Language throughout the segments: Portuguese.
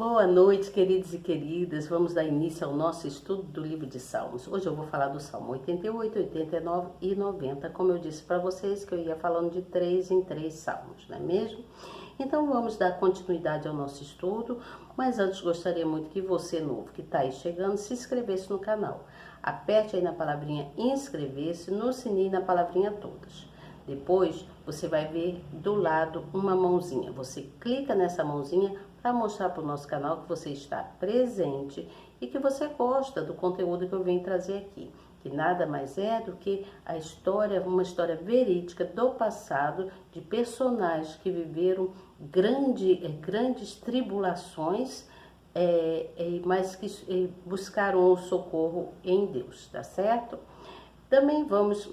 Boa noite, queridos e queridas. Vamos dar início ao nosso estudo do livro de Salmos. Hoje eu vou falar do Salmo 88, 89 e 90. Como eu disse para vocês que eu ia falando de 3 em 3 salmos, não é mesmo? Então vamos dar continuidade ao nosso estudo, mas antes gostaria muito que você novo que está aí chegando se inscrevesse no canal. Aperte aí na palavrinha inscrever-se, no sininho na palavrinha todas. Depois você vai ver do lado uma mãozinha. Você clica nessa mãozinha para mostrar para o nosso canal que você está presente e que você gosta do conteúdo que eu venho trazer aqui. Que nada mais é do que a história, uma história verídica do passado de personagens que viveram grandes tribulações, mas que buscaram o socorro em Deus, tá certo? Também vamos...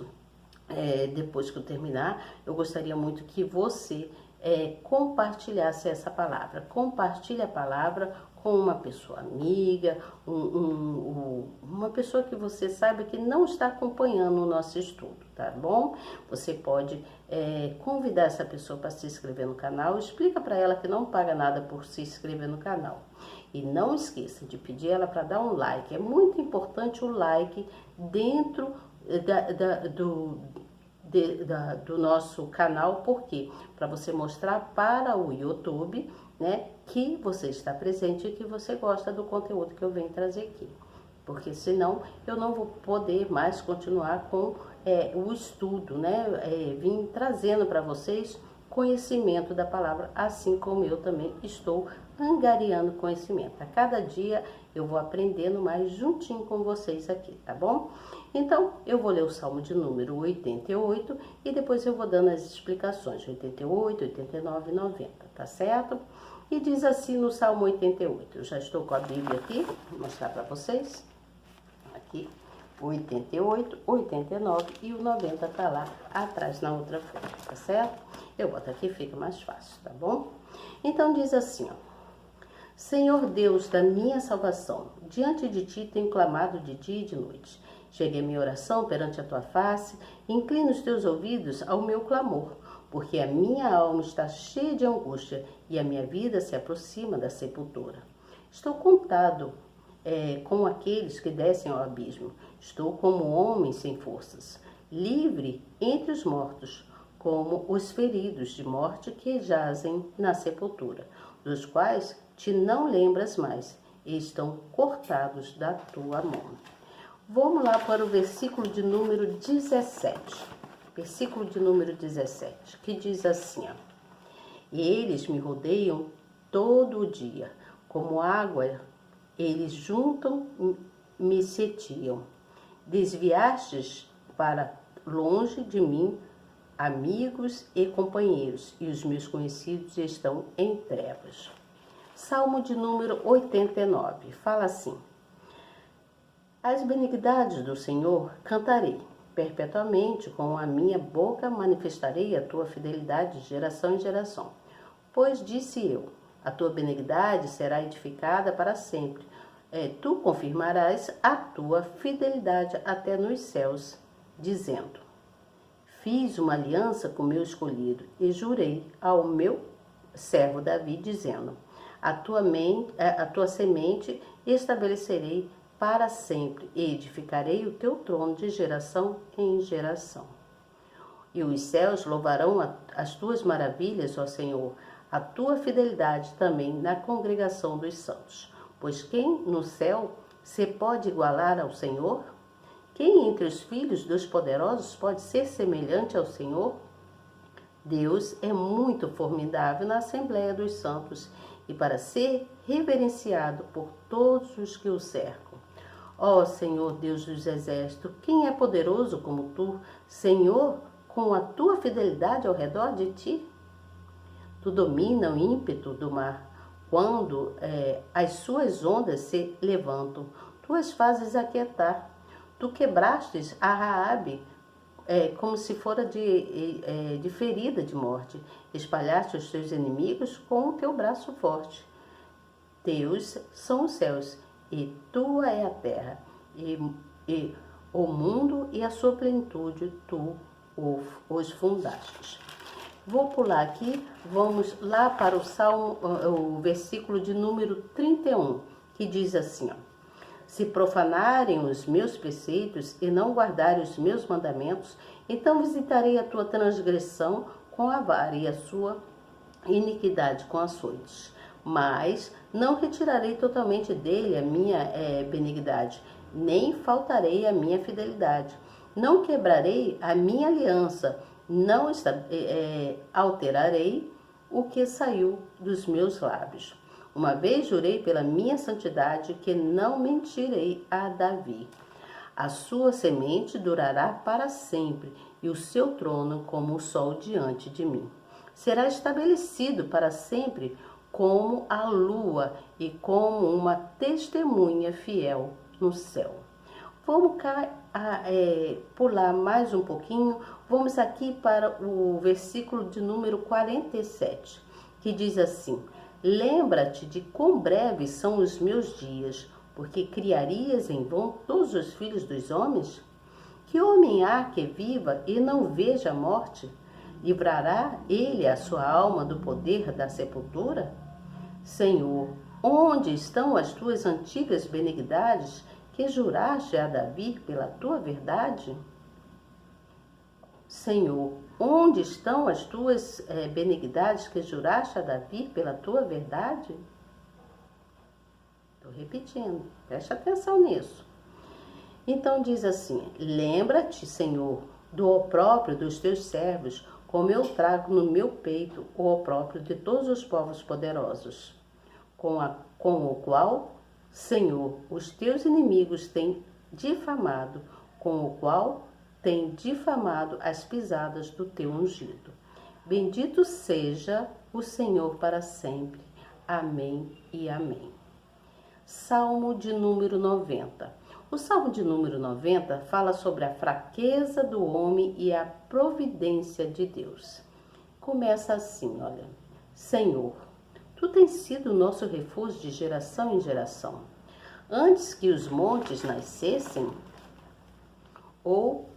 depois que eu terminar, eu gostaria muito que você compartilhasse essa palavra. Compartilhe a palavra com uma pessoa amiga, uma pessoa que você saiba que não está acompanhando o nosso estudo, tá bom? Você pode convidar essa pessoa para se inscrever no canal, explica para ela que não paga nada por se inscrever no canal. E não esqueça de pedir ela para dar um like, é muito importante o like dentro do nosso canal, porque para você mostrar para o YouTube, né, que você está presente e que você gosta do conteúdo que eu venho trazer aqui, porque senão eu não vou poder mais continuar com o estudo, né, vim trazendo para vocês conhecimento da palavra, assim como eu também estou angariando conhecimento. A cada dia eu vou aprendendo mais juntinho com vocês aqui, tá bom? Então, eu vou ler o Salmo de número 88 e depois eu vou dando as explicações, 88, 89 e 90, tá certo? E diz assim no Salmo 88, eu já estou com a Bíblia aqui, vou mostrar para vocês, aqui, 88, 89 e o 90 tá lá atrás na outra folha, tá certo? Eu boto aqui, fica mais fácil, tá bom? Então diz assim, ó. Senhor Deus da minha salvação, diante de ti tenho clamado de dia e de noite. Chegue a minha oração perante a tua face, inclina os teus ouvidos ao meu clamor, porque a minha alma está cheia de angústia e a minha vida se aproxima da sepultura. Estou contado com aqueles que descem ao abismo. Estou como homem sem forças, livre entre os mortos, como os feridos de morte que jazem na sepultura, dos quais te não lembras mais e estão cortados da tua mão. Vamos lá para o versículo de número 17. Versículo de número 17, que diz assim, ó. E eles me rodeiam todo o dia, como água, eles juntam, me setiam. Desviastes para longe de mim amigos e companheiros, e os meus conhecidos estão em trevas. Salmo de número 89, fala assim. As benignidades do Senhor cantarei, perpetuamente com a minha boca manifestarei a tua fidelidade de geração em geração. Pois disse eu, a tua benignidade será edificada para sempre. Tu confirmarás a tua fidelidade até nos céus, dizendo, fiz uma aliança com meu escolhido e jurei ao meu servo Davi, dizendo, a tua semente estabelecerei para sempre e edificarei o teu trono de geração em geração. E os céus louvarão as tuas maravilhas, ó Senhor, a tua fidelidade também na congregação dos santos. Pois quem no céu se pode igualar ao Senhor? Quem entre os filhos dos poderosos pode ser semelhante ao Senhor? Deus é muito formidável na Assembleia dos Santos e para ser reverenciado por todos os que o cercam. Ó Senhor Deus dos exércitos, quem é poderoso como tu, Senhor, com a tua fidelidade ao redor de ti? Tu domina o ímpeto do mar, quando as suas ondas se levantam, tu as fazes aquietar. Tu quebrastes a Raabe como se fora de ferida de morte. Espalhaste os teus inimigos com o teu braço forte. Teus são os céus, e tua é a terra, e o mundo e a sua plenitude, tu os fundastes. Vou pular aqui, vamos lá para o Salmo, o versículo de número 31, que diz assim, ó: se profanarem os meus preceitos e não guardarem os meus mandamentos, então visitarei a tua transgressão com a vara e a sua iniquidade com açoites. Mas não retirarei totalmente dele a minha benignidade, nem faltarei a minha fidelidade. Não quebrarei a minha aliança, não alterarei o que saiu dos meus lábios. Uma vez jurei pela minha santidade que não mentirei a Davi. A sua semente durará para sempre, e o seu trono como o sol diante de mim. Será estabelecido para sempre como a lua e como uma testemunha fiel no céu. Vamos pular mais um pouquinho, vamos aqui para o versículo de número 47, que diz assim: lembra-te de quão breves são os meus dias, porque criarias em vão todos os filhos dos homens? Que homem há que viva e não veja a morte? Livrará ele a sua alma do poder da sepultura? Senhor, onde estão as tuas antigas benignidades que juraste a Davi pela tua verdade? Senhor, onde estão as tuas benignidades que juraste a Davi pela tua verdade? Estou repetindo, preste atenção nisso. Então diz assim: lembra-te, Senhor, do opróbrio dos teus servos, como eu trago no meu peito o opróbrio de todos os povos poderosos, com o qual, Senhor, os teus inimigos têm difamado, com o qual têm difamado as pisadas do teu ungido. Bendito seja o Senhor para sempre. Amém e amém. Salmo de número 90. O Salmo de número 90 fala sobre a fraqueza do homem e a providência de Deus. Começa assim, olha: Senhor, tu tens sido o nosso refúgio de geração em geração. Antes que os montes nascessem, ou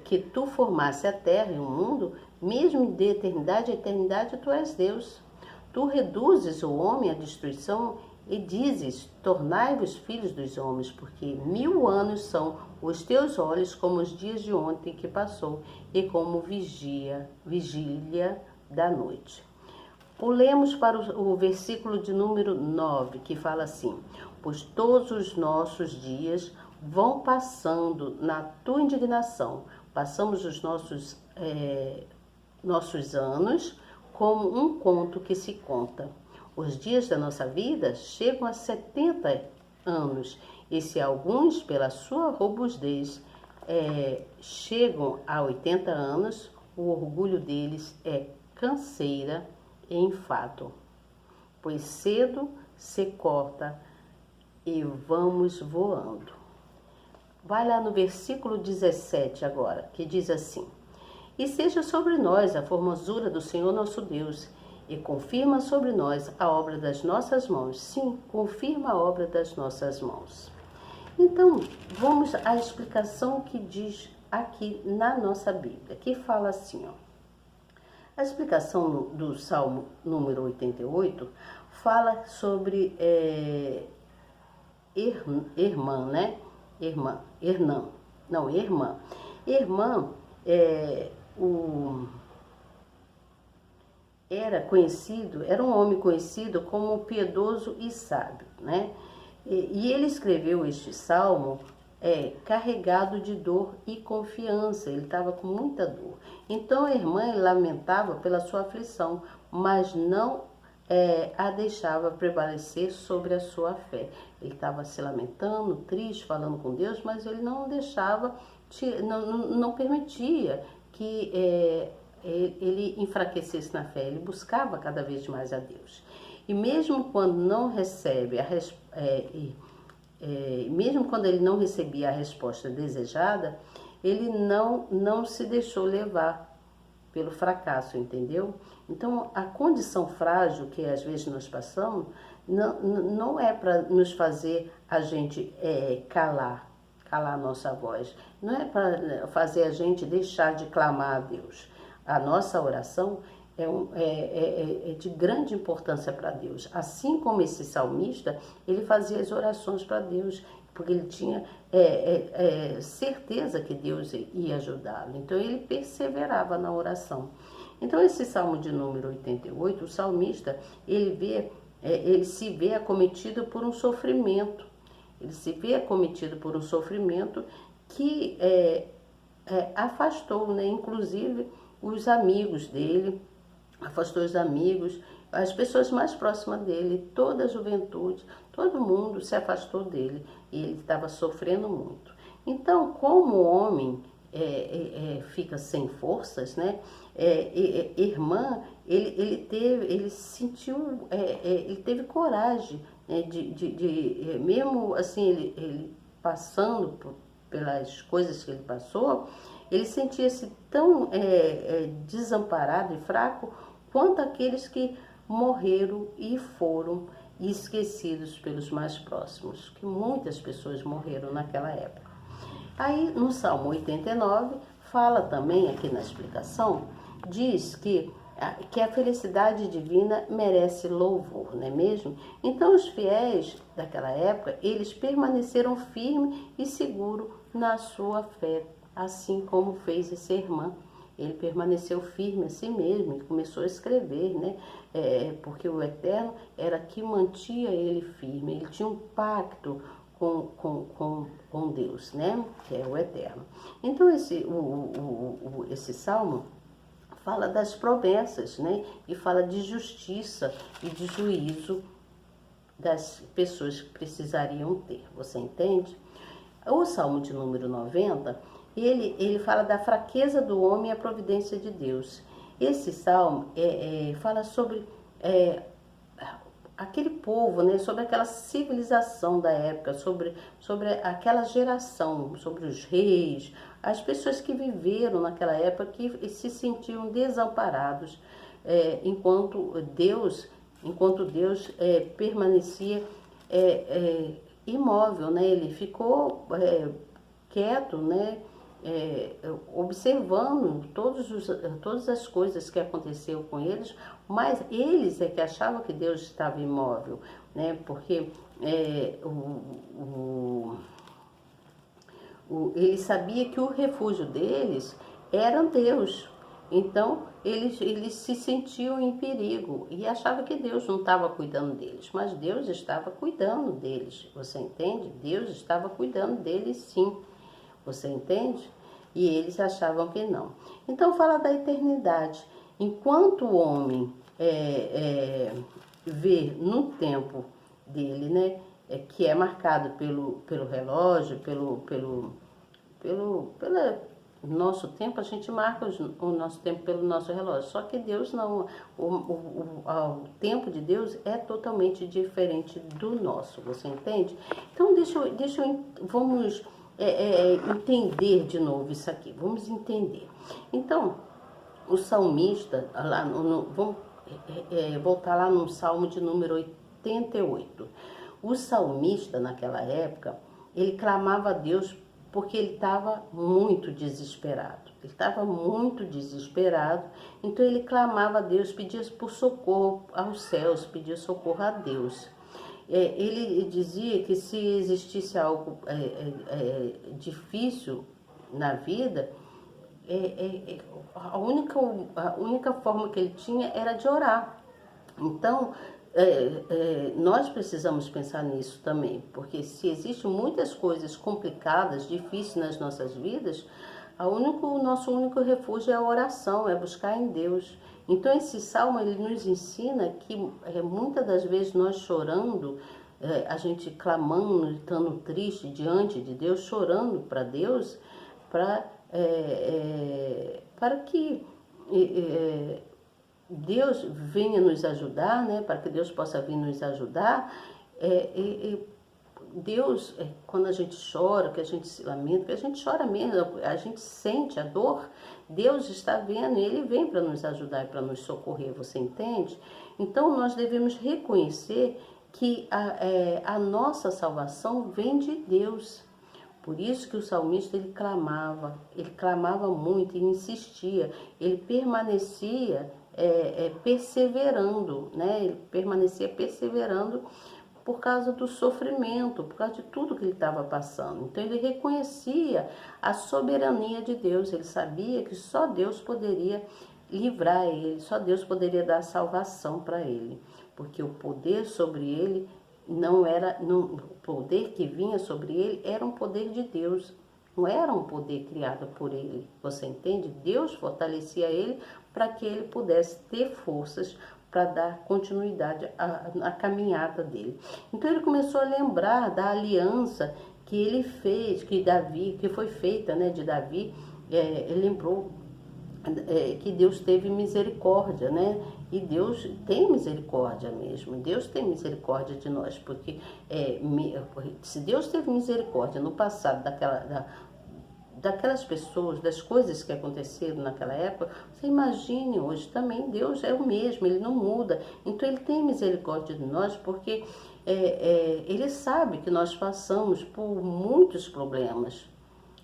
que tu formasse a terra e o mundo, mesmo de eternidade a eternidade, tu és Deus. Tu reduzes o homem à destruição e dizes: tornai-vos filhos dos homens, porque 1000 anos são os teus olhos como os dias de ontem que passou, e como vigília da noite. Pulemos para o versículo de número 9, que fala assim: pois todos os nossos dias vão passando na tua indignação, passamos os nossos anos como um conto que se conta. Os dias da nossa vida chegam a 70 anos, e se alguns, pela sua robustez, chegam a 80 anos, o orgulho deles é canseira e enfado, pois cedo se corta e vamos voando. Vai lá no versículo 17 agora, que diz assim: e seja sobre nós a formosura do Senhor nosso Deus, e confirma sobre nós a obra das nossas mãos. Sim, confirma a obra das nossas mãos. Então, vamos à explicação que diz aqui na nossa Bíblia, que fala assim, ó. A explicação do Salmo número 88 fala sobre irmã, né? Irmã. Irmã era um homem conhecido como piedoso e sábio, né? E ele escreveu este salmo carregado de dor e confiança. Ele estava com muita dor. Então a irmã lamentava pela sua aflição, mas não a deixava prevalecer sobre a sua fé. Ele estava se lamentando, triste, falando com Deus, mas ele não deixava, não permitia que ele enfraquecesse na fé. Ele buscava cada vez mais a Deus. E mesmo quando não recebe mesmo quando ele não recebia a resposta desejada, ele não se deixou levar pelo fracasso, entendeu? Então, a condição frágil que às vezes nós passamos não é para nos fazer a gente calar a nossa voz. Não é para fazer a gente deixar de clamar a Deus. A nossa oração é de grande importância para Deus. Assim como esse salmista, ele fazia as orações para Deus, porque ele tinha certeza que Deus ia ajudá-lo. Então ele perseverava na oração. Então esse Salmo de número 88, o salmista, ele se vê acometido por um sofrimento. Ele se vê acometido por um sofrimento que afastou, né, inclusive os amigos dele, afastou os amigos, as pessoas mais próximas dele, toda a juventude, todo mundo se afastou dele e ele estava sofrendo muito. Então, como o homem fica sem forças, né? Irmã, ele sentiu, ele teve coragem, né, mesmo assim, ele passando pelas coisas que ele passou, ele sentia-se tão desamparado e fraco quanto aqueles que morreram e foram esquecidos pelos mais próximos, que muitas pessoas morreram naquela época. Aí no Salmo 89, fala também aqui na explicação, diz que a felicidade divina merece louvor, não é mesmo? Então os fiéis daquela época, eles permaneceram firmes e seguros na sua fé, assim como fez essa irmã. Ele permaneceu firme assim mesmo e começou a escrever, né? Porque o Eterno era que mantinha ele firme, ele tinha um pacto com Deus, né? Que é o Eterno. Então esse salmo fala das promessas, né? E fala de justiça e de juízo das pessoas que precisariam ter, você entende? O Salmo de número 90, ele fala da fraqueza do homem e a providência de Deus. Esse salmo fala sobre aquele povo, né, sobre aquela civilização da época, sobre aquela geração, sobre os reis, as pessoas que viveram naquela época que se sentiam desamparados, enquanto Deus permanecia imóvel, né? Ele ficou quieto, né? Observando todas as coisas que aconteceu com eles, mas eles que achavam que Deus estava imóvel, né? Porque ele sabia que o refúgio deles era Deus. Então eles se sentiam em perigo e achavam que Deus não estava cuidando deles, mas Deus estava cuidando deles, você entende? Deus estava cuidando deles sim, você entende? E eles achavam que não. Então fala da eternidade. Enquanto o homem vê no tempo dele, né, que é marcado pelo relógio, pelo nosso tempo, a gente marca o nosso tempo pelo nosso relógio. Só que Deus não, o tempo de Deus é totalmente diferente do nosso, você entende? Então vamos entender de novo isso aqui, vamos entender. Então, o salmista, vamos voltar lá no Salmo de número 88. O salmista, naquela época, ele clamava a Deus porque ele estava muito desesperado. Ele estava muito desesperado, então ele clamava a Deus, pedia por socorro aos céus, pedia socorro a Deus. Ele dizia que se existisse algo difícil na vida, a única forma que ele tinha era de orar. Então, nós precisamos pensar nisso também, porque se existem muitas coisas complicadas, difíceis nas nossas vidas, o nosso único refúgio é a oração, é buscar em Deus. Então esse salmo ele nos ensina que muitas das vezes nós chorando, a gente clamando, estando triste diante de Deus, chorando para Deus, para que Deus venha nos ajudar, né? Para que Deus possa vir nos ajudar. Deus, quando a gente chora, que a gente se lamenta, que a gente chora mesmo, a gente sente a dor, Deus está vendo e Ele vem para nos ajudar e para nos socorrer, você entende? Então nós devemos reconhecer que a nossa salvação vem de Deus, Por isso que o salmista ele clamava muito, ele insistia, ele permanecia perseverando, né? Ele permanecia perseverando por causa do sofrimento, por causa de tudo que ele estava passando. Então ele reconhecia a soberania de Deus, ele sabia que só Deus poderia livrar ele, só Deus poderia dar salvação para ele, porque o poder sobre ele o poder que vinha sobre ele era um poder de Deus, não era um poder criado por ele, você entende? Deus fortalecia ele para que ele pudesse ter forças para dar continuidade à caminhada dele. Então ele começou a lembrar da aliança que ele fez, que foi feita, né, de Davi. Ele lembrou que Deus teve misericórdia, né? E Deus tem misericórdia mesmo. Deus tem misericórdia de nós, porque se Deus teve misericórdia no passado daquelas pessoas, das coisas que aconteceram naquela época, você imagine hoje também, Deus é o mesmo, Ele não muda. Então Ele tem misericórdia de nós, porque Ele sabe que nós passamos por muitos problemas.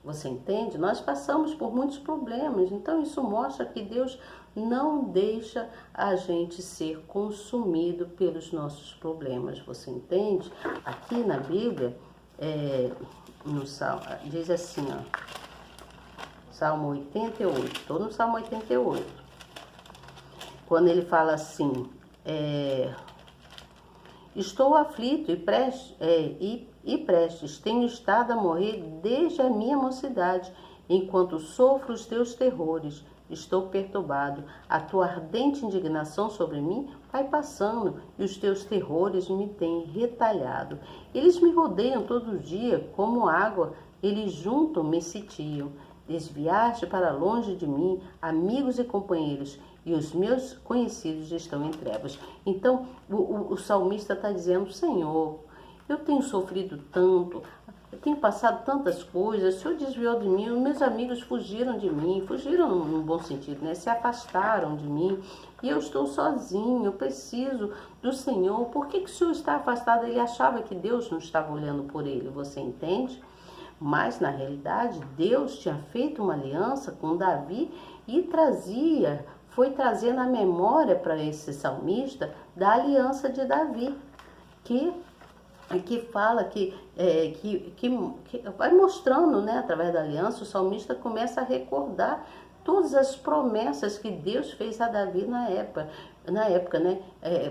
Você entende? Nós passamos por muitos problemas, então isso mostra que Deus não deixa a gente ser consumido pelos nossos problemas, você entende? Aqui na Bíblia, no Salmo, diz assim, ó, Salmo 88, estou no Salmo 88, quando ele fala assim, estou aflito e prestes, tenho estado a morrer desde a minha mocidade, enquanto sofro os teus terrores, estou perturbado, a tua ardente indignação sobre mim vai passando, e os teus terrores me têm retalhado. Eles me rodeiam todo dia, como água, eles juntam, me sitiam. Desviaste para longe de mim, amigos e companheiros, e os meus conhecidos estão em trevas. Então, o salmista está dizendo, Senhor, eu tenho sofrido tanto, eu tenho passado tantas coisas, o Senhor desviou de mim, os meus amigos fugiram de mim, fugiram num bom sentido, né? Se afastaram de mim, e eu estou sozinho, eu preciso do Senhor. Por que o Senhor está afastado? Ele achava que Deus não estava olhando por ele, você entende? Mas, na realidade, Deus tinha feito uma aliança com Davi e foi trazer na memória para esse salmista da aliança de Davi, que fala que vai mostrando, né, através da aliança, o salmista começa a recordar todas as promessas que Deus fez a Davi na época, né?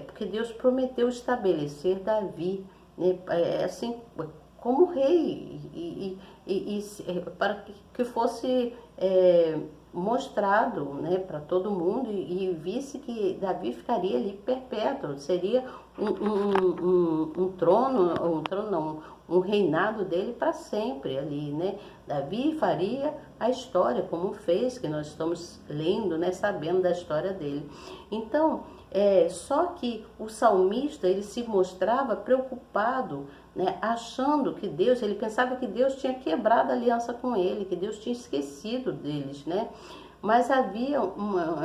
Porque Deus prometeu estabelecer Davi, né, assim, como rei, para que fosse mostrado, né, para todo mundo e visse que Davi ficaria ali perpétuo, seria um um reinado dele para sempre ali, né? Davi faria a história como fez, que nós estamos lendo, né, sabendo da história dele. Então, só que o salmista, ele se mostrava preocupado, né, achando que ele pensava que Deus tinha quebrado a aliança com ele, que Deus tinha esquecido deles, né? Mas havia uma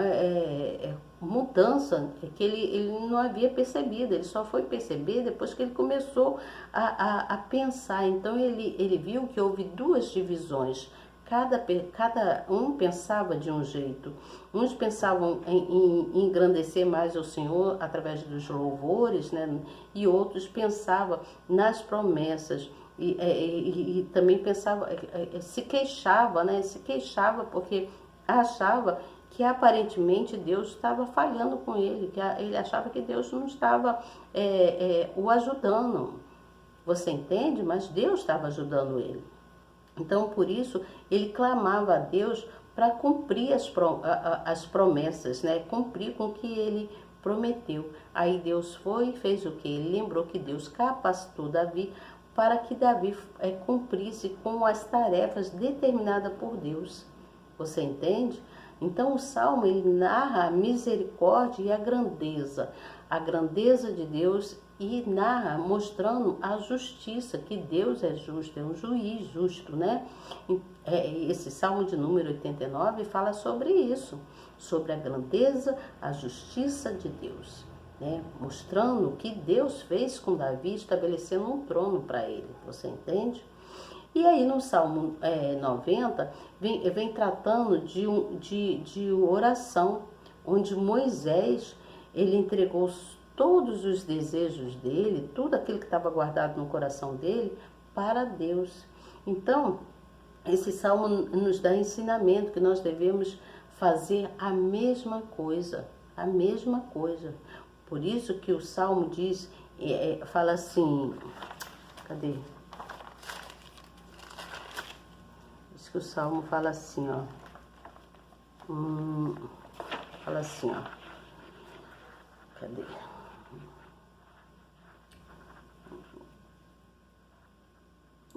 mudança que ele não havia percebido, ele só foi perceber depois que ele começou a pensar. Então ele viu que houve duas divisões. Cada um pensava de um jeito. Uns pensavam em engrandecer mais o Senhor através dos louvores, né? E outros pensavam nas promessas. E também pensava, se queixava, né? Se queixava porque achava que aparentemente Deus estava falhando com ele, que ele achava que Deus não estava o ajudando. Você entende? Mas Deus estava ajudando ele. Então, por isso, ele clamava a Deus para cumprir as promessas, né? Cumprir com o que ele prometeu. Aí Deus foi e fez o que? Ele lembrou que Deus capacitou Davi para que Davi cumprisse com as tarefas determinadas por Deus. Você entende? Então o Salmo ele narra a misericórdia e a grandeza de Deus, e narra mostrando a justiça, que Deus é justo, é um juiz justo, né? Esse Salmo de número 89 fala sobre isso, sobre a grandeza, a justiça de Deus, né? Mostrando o que Deus fez com Davi, estabelecendo um trono para ele, você entende? E aí no Salmo 90, vem tratando de oração, onde Moisés, ele entregou todos os desejos dele, tudo aquilo que estava guardado no coração dele, para Deus. Então, esse salmo nos dá ensinamento que nós devemos fazer a mesma coisa, a mesma coisa. Por isso que o salmo diz, fala assim, cadê? Diz que o salmo fala assim, ó. Fala assim, ó. Cadê?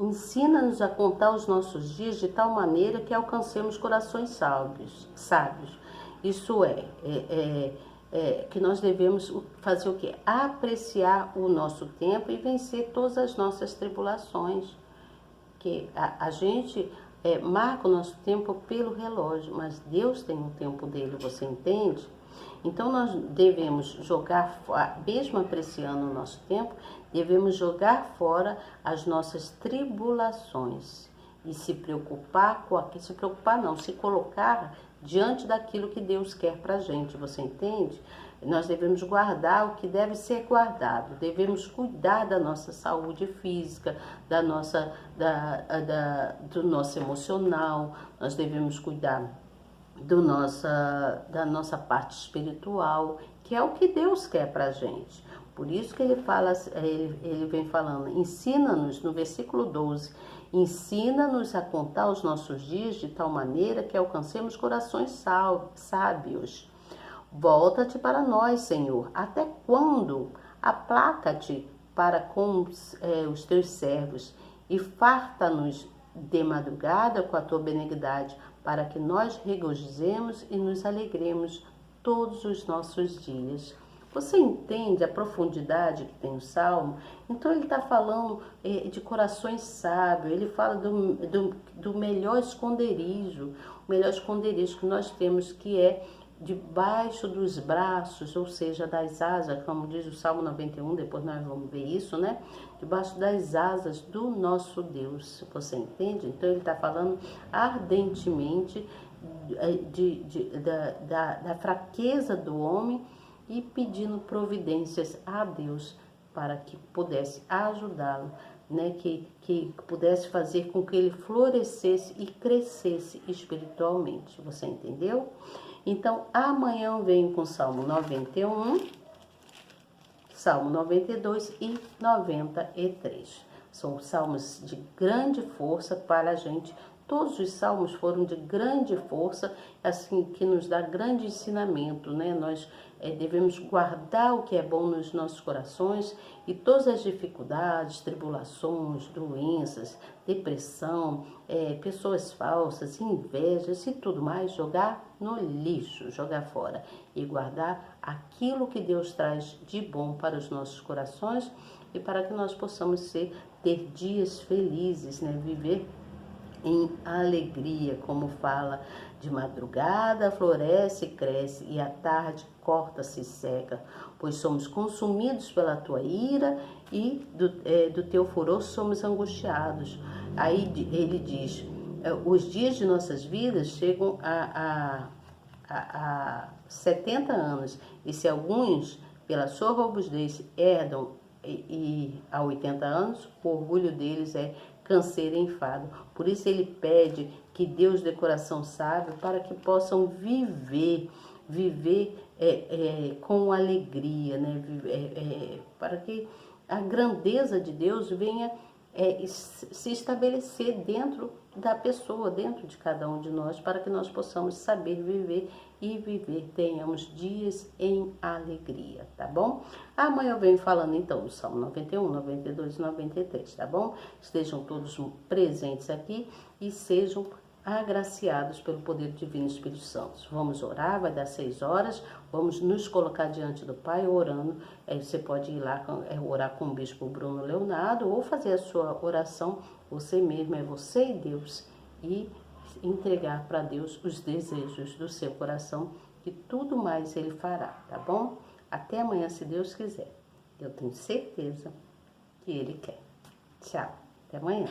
Ensina-nos a contar os nossos dias de tal maneira que alcancemos corações sábios. Isso que nós devemos fazer o quê? Apreciar o nosso tempo e vencer todas as nossas tribulações. Que a gente marca o nosso tempo pelo relógio, mas Deus tem o tempo dele, você entende? Então nós devemos jogar, mesmo apreciando o nosso tempo, devemos jogar fora as nossas tribulações e se colocar diante daquilo que Deus quer pra gente, você entende? Nós devemos guardar o que deve ser guardado, devemos cuidar da nossa saúde física, do nosso emocional, nós devemos cuidar da nossa parte espiritual, que é o que Deus quer pra gente. Por isso que ele vem falando, ensina-nos, no versículo 12, ensina-nos a contar os nossos dias de tal maneira que alcancemos corações sábios. Volta-te para nós, Senhor. Até quando? Aplaca-te para com os teus servos e farta-nos de madrugada com a tua benignidade, para que nós regozijemos e nos alegremos todos os nossos dias. Você entende a profundidade que tem o Salmo? Então ele está falando de corações sábios, ele fala do melhor esconderijo, o melhor esconderijo que nós temos, que é debaixo dos braços, ou seja, das asas, como diz o Salmo 91, depois nós vamos ver isso, né? Debaixo das asas do nosso Deus, você entende? Então ele está falando ardentemente da fraqueza do homem e pedindo providências a Deus para que pudesse ajudá-lo, né? Que pudesse fazer com que ele florescesse e crescesse espiritualmente, você entendeu? Então, amanhã eu venho com Salmo 91, Salmo 92 e 93. São salmos de grande força para a gente. Todos os salmos foram de grande força, assim, que nos dá grande ensinamento, né? Nós devemos guardar o que é bom nos nossos corações e todas as dificuldades, tribulações, doenças, depressão, pessoas falsas, invejas e tudo mais, jogar no lixo, jogar fora e guardar aquilo que Deus traz de bom para os nossos corações e para que nós possamos ter dias felizes, né? Viver em alegria, como fala, de madrugada floresce e cresce, e à tarde corta-se e seca, pois somos consumidos pela tua ira e do teu furor somos angustiados. Aí ele diz, os dias de nossas vidas chegam a 70 anos, e se alguns, pela sua robustez, herdam e a 80 anos, o orgulho deles é canseiro e enfado. Por isso ele pede que Deus dê coração sábio para que possam viver com alegria, né? Para que a grandeza de Deus venha se estabelecer dentro da pessoa, dentro de cada um de nós, para que nós possamos saber viver tenhamos dias em alegria, tá bom? Amanhã eu venho falando então do Salmo 91, 92 e 93, tá bom? Estejam todos presentes aqui e sejam agraciados pelo poder divino do Espírito Santo. Vamos orar, vai dar 6 horas, vamos nos colocar diante do Pai orando. Você pode ir lá orar com o Bispo Bruno Leonardo ou fazer a sua oração você mesmo, é você e Deus, e entregar para Deus os desejos do seu coração, que tudo mais Ele fará, tá bom? Até amanhã, se Deus quiser. Eu tenho certeza que Ele quer. Tchau, até amanhã.